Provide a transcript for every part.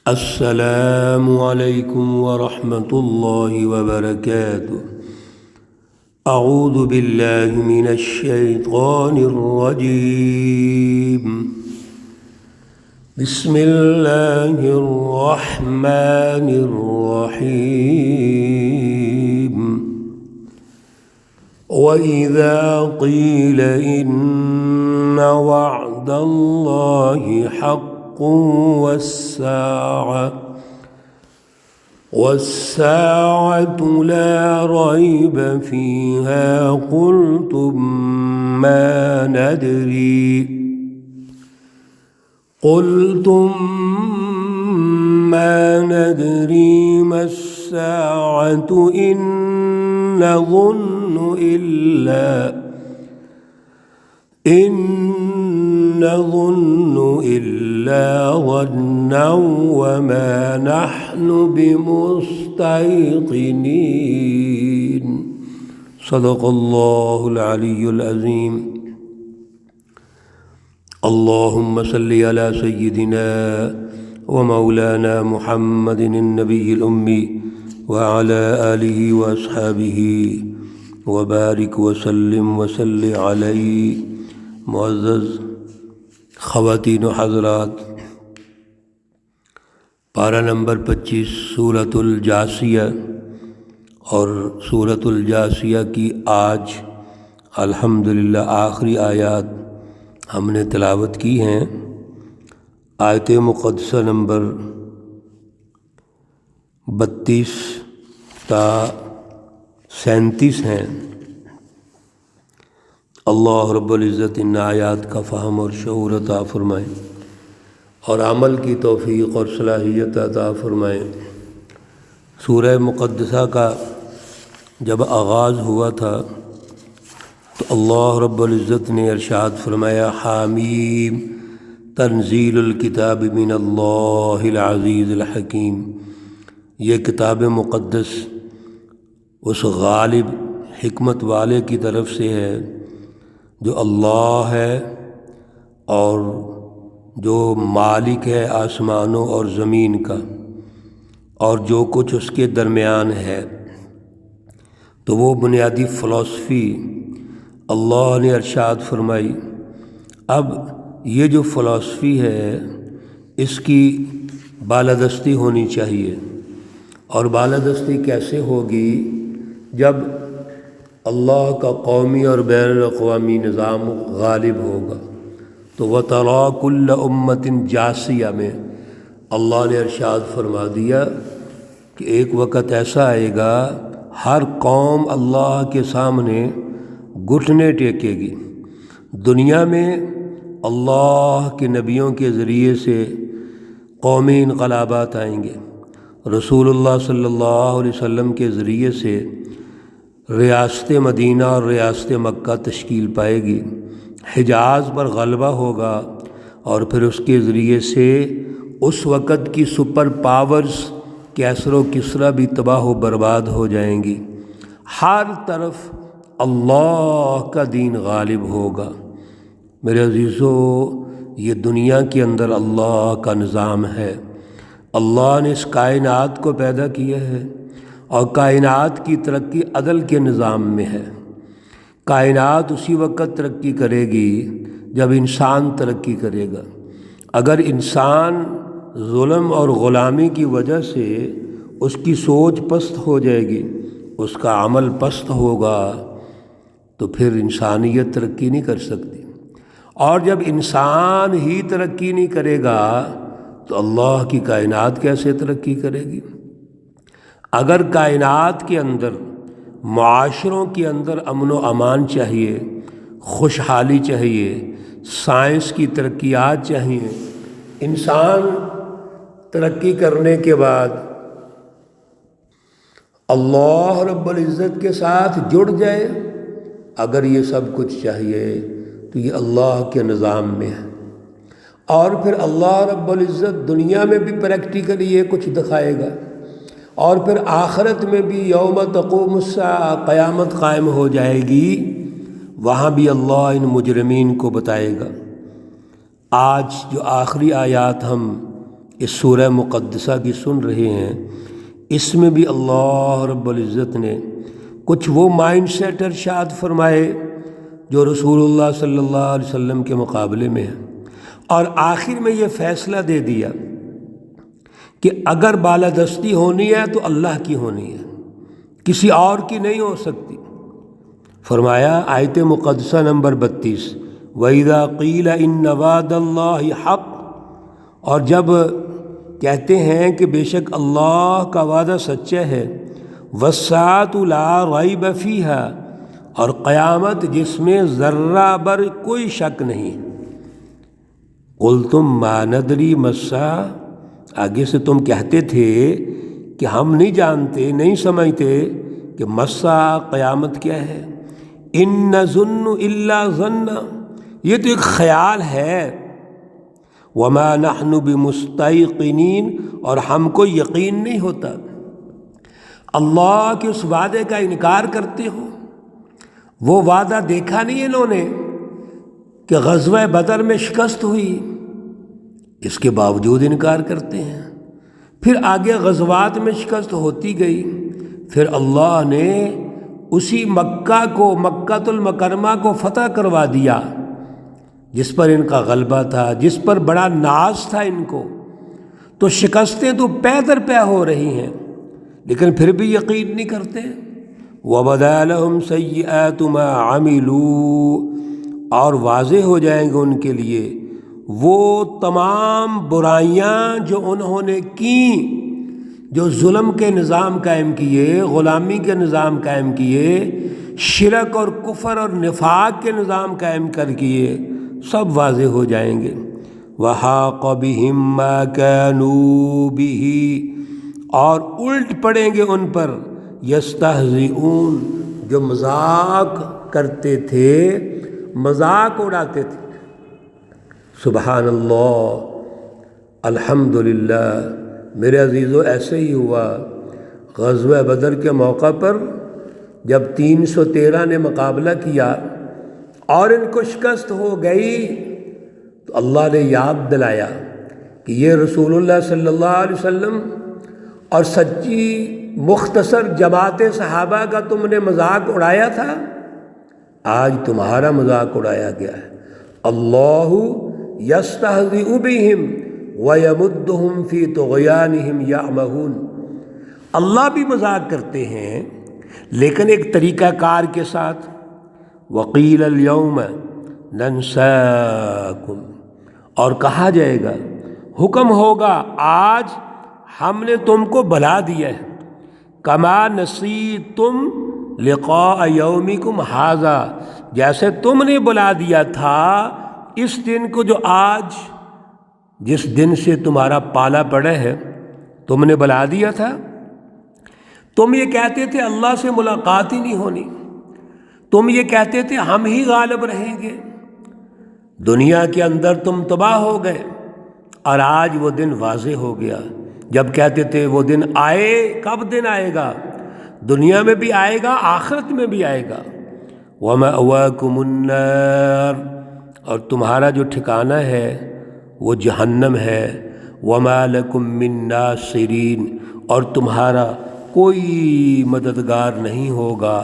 السلام علیکم ورحمۃ اللہ وبرکاتہ۔ اعوذ باللہ من الشیطان الرجیم، بسم اللہ الرحمن الرحیم۔ وَإِذَا قِيلَ إِنَّ وَعْدَ اللَّهِ حَقٌّ والساعة لا ريب فيها قلتم ما ندري ما الساعة إن نظن إلا ظنا وما نحن بمستيقنين۔ صدق اللہ العلی العظیم۔ اللہم صلی علی سیدنا ومولانا محمد النبی الأمی وعلى آلہ واصحابہ وبارک وسلم وصلی علیہ۔ معزز خواتین و حضرات، پارہ نمبر 25 سورۃ الجاثیہ، اور سورۃ الجاثیہ کی آج الحمدللہ آخری آیات ہم نے تلاوت کی ہیں۔ آیت مقدسہ نمبر 32 تا 37 ہیں۔ اللہ رب العزت ان آیات کا فہم اور شعور عطا فرمائیں اور عمل کی توفیق اور صلاحیت عطا فرمائیں۔ سورہ مقدسہ کا جب آغاز ہوا تھا تو اللہ رب العزت نے ارشاد فرمایا، حامیم تنزیل الکتاب من اللہ العزیز الحکیم۔ یہ کتاب مقدس اس غالب حکمت والے کی طرف سے ہے جو اللہ ہے اور جو مالک ہے آسمانوں اور زمین کا اور جو کچھ اس کے درمیان ہے۔ تو وہ بنیادی فلسفی اللہ نے ارشاد فرمائی۔ اب یہ جو فلسفی ہے اس کی بالادستی ہونی چاہیے، اور بالادستی کیسے ہوگی؟ جب اللہ کا قومی اور بین الاقوامی نظام غالب ہوگا۔ تو وَتَرَىٰ كُلَّ أُمَّةٍ جَاثِيَةٍ میں اللہ نے ارشاد فرما دیا کہ ایک وقت ایسا آئے گا ہر قوم اللہ کے سامنے گھٹنے ٹیکے گی۔ دنیا میں اللہ کے نبیوں کے ذریعے سے قومی انقلابات آئیں گے، رسول اللہ صلی اللہ علیہ وسلم کے ذریعے سے ریاست مدینہ اور ریاست مکہ تشکیل پائے گی، حجاز پر غلبہ ہوگا، اور پھر اس کے ذریعے سے اس وقت کی سپر پاورز کیسر و کسریٰ بھی تباہ و برباد ہو جائیں گی۔ ہر طرف اللہ کا دین غالب ہوگا۔ میرے عزیزو، یہ دنیا کے اندر اللہ کا نظام ہے۔ اللہ نے اس کائنات کو پیدا کیا ہے، اور کائنات کی ترقی عدل کے نظام میں ہے۔ کائنات اسی وقت ترقی کرے گی جب انسان ترقی کرے گا۔ اگر انسان ظلم اور غلامی کی وجہ سے اس کی سوچ پست ہو جائے گی، اس کا عمل پست ہوگا، تو پھر انسانیت ترقی نہیں کر سکتی۔ اور جب انسان ہی ترقی نہیں کرے گا تو اللہ کی کائنات کیسے ترقی کرے گی؟ اگر کائنات کے اندر، معاشروں کے اندر امن و امان چاہیے، خوشحالی چاہیے، سائنس کی ترقیات چاہیے، انسان ترقی کرنے کے بعد اللہ رب العزت کے ساتھ جڑ جائے، اگر یہ سب کچھ چاہیے تو یہ اللہ کے نظام میں ہے۔ اور پھر اللہ رب العزت دنیا میں بھی پریکٹیکلی یہ کچھ دکھائے گا، اور پھر آخرت میں بھی یوم تقوم الساعہ، قیامت قائم ہو جائے گی، وہاں بھی اللہ ان مجرمین کو بتائے گا۔ آج جو آخری آیات ہم اس سورہ مقدسہ کی سن رہے ہیں، اس میں بھی اللہ رب العزت نے کچھ وہ مائنڈ سیٹ ارشاد فرمائے جو رسول اللہ صلی اللہ علیہ وسلم کے مقابلے میں ہے، اور آخر میں یہ فیصلہ دے دیا کہ اگر بالادستی ہونی ہے تو اللہ کی ہونی ہے، کسی اور کی نہیں ہو سکتی۔ فرمایا آیت مقدسہ نمبر 32، وَإِذَا قِيلَ إِنَّ وَعْدَ اللَّهِ حَقٌّ، اور جب کہتے ہیں کہ بے شک اللہ کا وعدہ سچا ہے، وَالسَّاعَةُ لَا رَيْبَ فِيهَا، اور قیامت جس میں ذرہ بر کوئی شک نہیں۔ قُلْتُمْ مَا نَدْرِي مَا السَّاعَةُ، آگے سے تم کہتے تھے کہ ہم نہیں جانتے، نہیں سمجھتے کہ مسا قیامت کیا ہے۔ ان نظن الا ظنا، یہ تو ایک خیال ہے۔ وما نحن بمستيقنين، اور ہم کو یقین نہیں ہوتا۔ اللہ کے اس وعدے کا انکار کرتے ہو؟ وہ وعدہ دیکھا نہیں انہوں نے کہ غزوہ بدر میں شکست ہوئی، اس کے باوجود انکار کرتے ہیں۔ پھر آگے غزوات میں شکست ہوتی گئی، پھر اللہ نے اسی مکہ کو، مکۃ المکرمہ کو فتح کروا دیا، جس پر ان کا غلبہ تھا، جس پر بڑا ناز تھا ان کو۔ تو شکستیں تو پے در پے ہو رہی ہیں، لیکن پھر بھی یقین نہیں کرتے۔ وَبَدَا لَهُمْ سَيِّئَاتُ مَا عَمِلُوا، اور واضح ہو جائیں گے ان کے لیے وہ تمام برائیاں جو انہوں نے کیں، جو ظلم کے نظام قائم کیے، غلامی کے نظام قائم کیے، شرک اور کفر اور نفاق کے نظام قائم کر کیے، سب واضح ہو جائیں گے۔ وَحَاقَ بِهِم مَّا كَانُوا بِهِ، اور الٹ پڑیں گے ان پر، يَسْتَهْزِئُونَ، جو مذاق کرتے تھے، مذاق اڑاتے تھے۔ سبحان اللہ، الحمدللہ۔ میرے عزیزو، ایسے ہی ہوا غزوہ بدر کے موقع پر، جب 313 نے مقابلہ کیا اور ان کو شکست ہو گئی، تو اللہ نے یاد دلایا کہ یہ رسول اللہ صلی اللہ علیہ وسلم اور سچی مختصر جماعت صحابہ کا تم نے مذاق اڑایا تھا، آج تمہارا مذاق اڑایا گیا ہے۔ اللہ یستہزئ بہم وَيَمُدُّهُمْ فِي طُغْيَانِهِمْ يَعْمَهُونَ، اللہ بھی مذاق کرتے ہیں لیکن ایک طریقہ کار کے ساتھ۔ وَقِيلَ الْيَوْمَ نَنْسَاكُمْ، اور کہا جائے گا، حکم ہوگا، آج ہم نے تم کو بھلا دیا ہے، كَمَا نَسِيتُمْ لِقَاءَ يَوْمِكُمْ هَذَا، جیسے تم نے بھلا دیا تھا اس دن کو جو آج، جس دن سے تمہارا پالا پڑا ہے، تم نے بھلا دیا تھا۔ تم یہ کہتے تھے اللہ سے ملاقات ہی نہیں ہونی، تم یہ کہتے تھے ہم ہی غالب رہیں گے، دنیا کے اندر تم تباہ ہو گئے، اور آج وہ دن واضح ہو گیا۔ جب کہتے تھے وہ دن آئے، کب دن آئے گا؟ دنیا میں بھی آئے گا، آخرت میں بھی آئے گا۔ وَمَأْوَاكُمُ النَّارُ، اور تمہارا جو ٹھکانہ ہے وہ جہنم ہے۔ وَمَا لَكُم مِّن نَاصِرِينَ، اور تمہارا کوئی مددگار نہیں ہوگا۔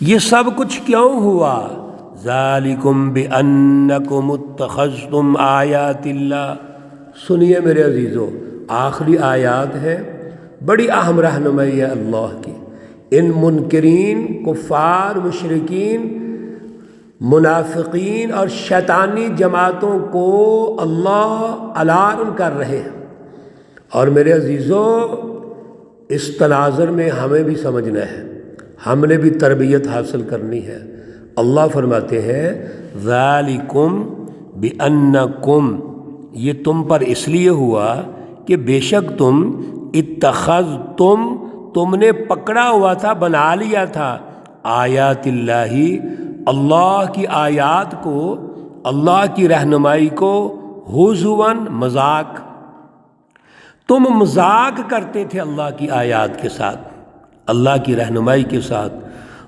یہ سب کچھ کیوں ہوا؟ ذَلِكُمْ بِأَنَّكُمُ اتَّخَذْتُمْ آیَاتِ اللَّهِ، سنیے میرے عزیزو، آخری آیات ہے، بڑی اہم رہنمائی ہے اللہ کی۔ ان منکرین، کفار، مشرکین، منافقین اور شیطانی جماعتوں کو اللہ الارم کر رہے ہیں، اور میرے عزیزو اس تناظر میں ہمیں بھی سمجھنا ہے، ہم نے بھی تربیت حاصل کرنی ہے۔ اللہ فرماتے ہیں ذالکم بانکم، یہ تم پر اس لیے ہوا کہ بے شک تم اتخذتم، تم نے پکڑا ہوا تھا، بنا لیا تھا، آیات اللہ، اللہ کی آیات کو، اللہ کی رہنمائی کو، ہزواً، مذاق، تم مذاق کرتے تھے اللہ کی آیات کے ساتھ، اللہ کی رہنمائی کے ساتھ،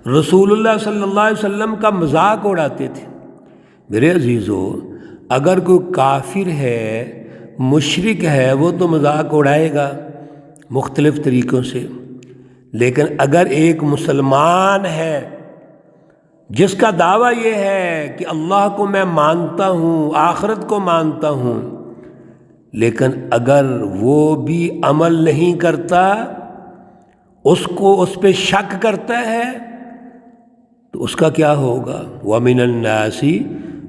رسول اللہ صلی اللہ علیہ وسلم کا مذاق اڑاتے تھے۔ میرے عزیزو، اگر کوئی کافر ہے مشرک ہے وہ تو مذاق اڑائے گا مختلف طریقوں سے، لیکن اگر ایک مسلمان ہے جس کا دعویٰ یہ ہے کہ اللہ کو میں مانتا ہوں، آخرت کو مانتا ہوں، لیکن اگر وہ بھی عمل نہیں کرتا، اس پہ شک کرتا ہے، تو اس کا کیا ہوگا؟ وَمِنَ النَّاسِ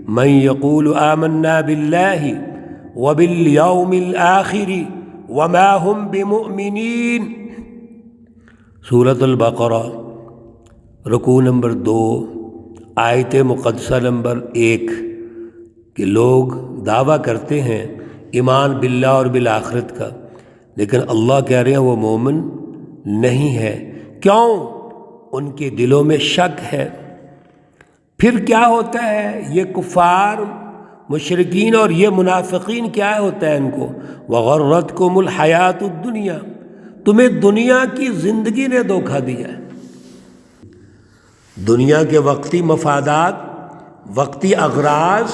مَن يَقُولُ آمَنَّا بِاللَّهِ وَبِالْيَوْمِ الْآخِرِ وَمَا هُمْ بِمُؤْمِنِينَ۔ سورۃ البقرہ رکوع نمبر 2 آیت مقدسہ نمبر 1 کہ لوگ دعویٰ کرتے ہیں ایمان باللہ اور بالآخرت کا، لیکن اللہ کہہ رہے ہیں وہ مومن نہیں ہے۔ کیوں؟ ان کے دلوں میں شک ہے۔ پھر کیا ہوتا ہے؟ یہ کفار مشرکین اور یہ منافقین کیا ہوتا ہے ان کو؟ وَغَرَّتْكُمُ الْحَيَاةُ الدُّنْيَا، تمہیں دنیا کی زندگی نے دھوکہ دیا ہے۔ دنیا کے وقتی مفادات، وقتی اغراض،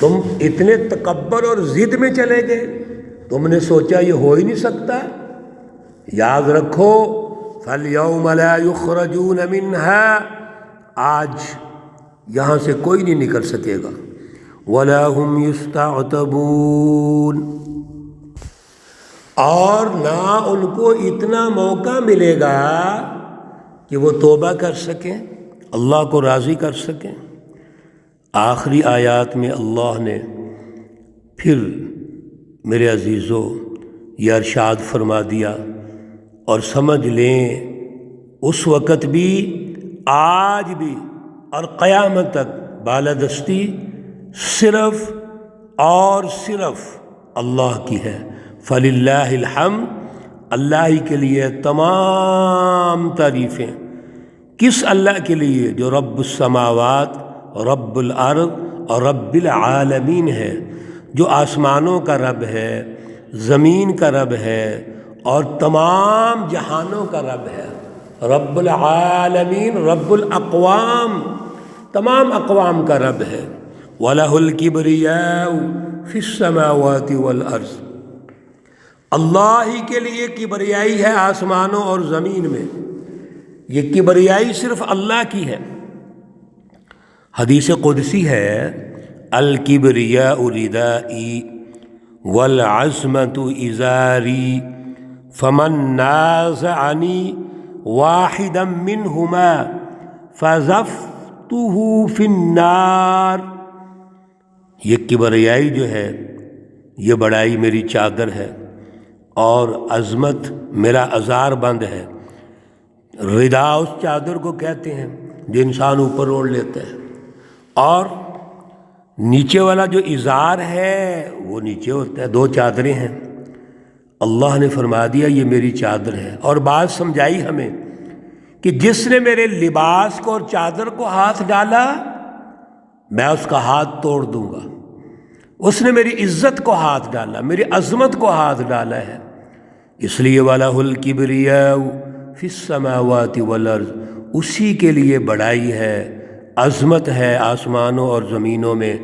تم اتنے تکبر اور ضد میں چلے گئے، تم نے سوچا یہ ہو ہی نہیں سکتا۔ یاد رکھو فَالْيَوْمَ لَا يُخْرَجُونَ مِنْهَا، آج یہاں سے کوئی نہیں نکل سکے گا۔ وَلَا هُمْ يُسْتَعْتَبُونَ، اور نہ ان کو اتنا موقع ملے گا کہ وہ توبہ کر سکیں، اللہ کو راضی کر سکیں۔ آخری آیات میں اللہ نے پھر میرے عزیزو یہ ارشاد فرما دیا، اور سمجھ لیں اس وقت بھی، آج بھی اور قیامت تک بالادستی صرف اور صرف اللہ کی ہے۔ فَلِلَّهِ الْحَمْدُ، اللہ ہی کے لیے تمام تعریفیں۔ کس اللہ کے لیے؟ جو رب السماوات، رب الارض اور رب العالمین ہے، جو آسمانوں کا رب ہے، زمین کا رب ہے اور تمام جہانوں کا رب ہے۔ رب العالمین، رب الاقوام، تمام اقوام کا رب ہے۔ وَلَهُ الْكِبْرِيَاءُ فِي السَّمَاوَاتِ وَالْأَرْضِ، اللہ ہی کے لیے کبریائی ہے آسمانوں اور زمین میں۔ یہ کبریائی صرف اللہ کی ہے۔ حدیث قدسی ہے الکبریاء ردائی والعظمۃ ازاری فمن نازعنی واحدا منہما فزفته فی النار۔ یہ کبریائی جو ہے، یہ بڑائی میری چادر ہے اور عظمت میرا ازار بند ہے۔ ردا اس چادر کو کہتے ہیں جو انسان اوپر اوڑھ لیتا ہے، اور نیچے والا جو ازار ہے وہ نیچے ہوتا ہے۔ دو چادریں ہیں۔ اللہ نے فرما دیا یہ میری چادر ہے، اور بات سمجھائی ہمیں کہ جس نے میرے لباس کو اور چادر کو ہاتھ ڈالا میں اس کا ہاتھ توڑ دوں گا۔ اس نے میری عزت کو ہاتھ ڈالا، میری عظمت کو ہاتھ ڈالا ہے، اس لیے وَلَهُ الْكِبْرِيَاءُ فِي السَّمَاوَاتِ وَالْأَرْضِ، اسی کے لیے بڑائی ہے، عظمت ہے آسمانوں اور زمینوں میں۔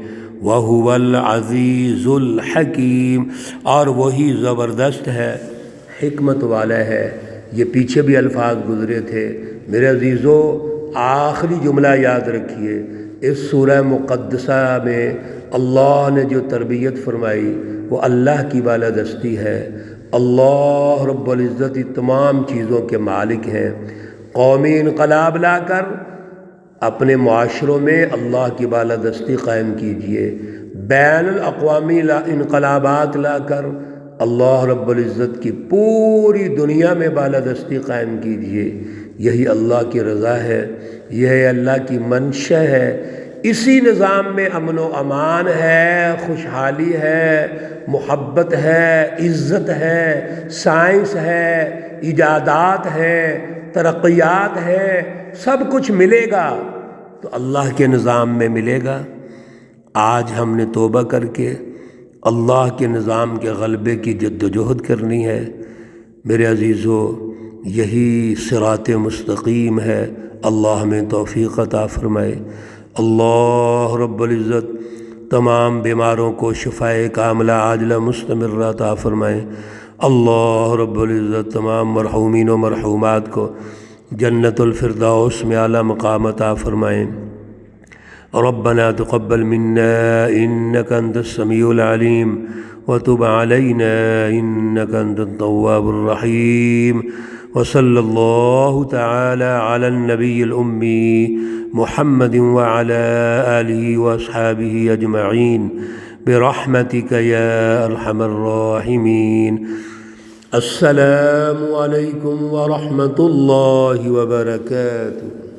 وَهُوَ الْعَزِيزُ الْحَكِيمُ، اور وہی زبردست ہے، حکمت والا ہے۔ یہ پیچھے بھی الفاظ گزرے تھے میرے عزیزو۔ آخری جملہ یاد رکھیے، اس سورہ مقدسہ میں اللہ نے جو تربیت فرمائی وہ اللہ کی بالادستی ہے۔ اللہ رب العزت تمام چیزوں کے مالک ہیں۔ قومی انقلاب لا کر اپنے معاشروں میں اللہ کی بالادستی قائم کیجئے، بین الاقوامی انقلابات لا کر اللہ رب العزت کی پوری دنیا میں بالادستی قائم کیجئے۔ یہی اللہ کی رضا ہے، یہ اللہ کی منشا ہے۔ اسی نظام میں امن و امان ہے، خوشحالی ہے، محبت ہے، عزت ہے، سائنس ہے، ایجادات ہیں، ترقیات ہیں، سب کچھ ملے گا تو اللہ کے نظام میں ملے گا۔ آج ہم نے توبہ کر کے اللہ کے نظام کے غلبے کی جد و جہد کرنی ہے میرے عزیزو۔ یہی صراط مستقیم ہے۔ اللہ ہمیں توفیق عطا فرمائے۔ اللہ رب العزت تمام بیماروں کو شفائے کاملہ عاجلہ مستمرہ عطا فرمائے۔ اللہ رب العزت تمام مرحومین و مرحومات کو جنت الفردوس میں اعلیٰ مقام عطا فرمائیں۔ ربنا تقبل منا إنك أنت السميع العليم وتب علينا إنك أنت التواب الرحيم، وصلى الله تعالى على النبي الأمي محمد وعلى آله وأصحابه أجمعين برحمتك يا أرحم الراحمين۔ السلام عليكم ورحمة الله وبركاته۔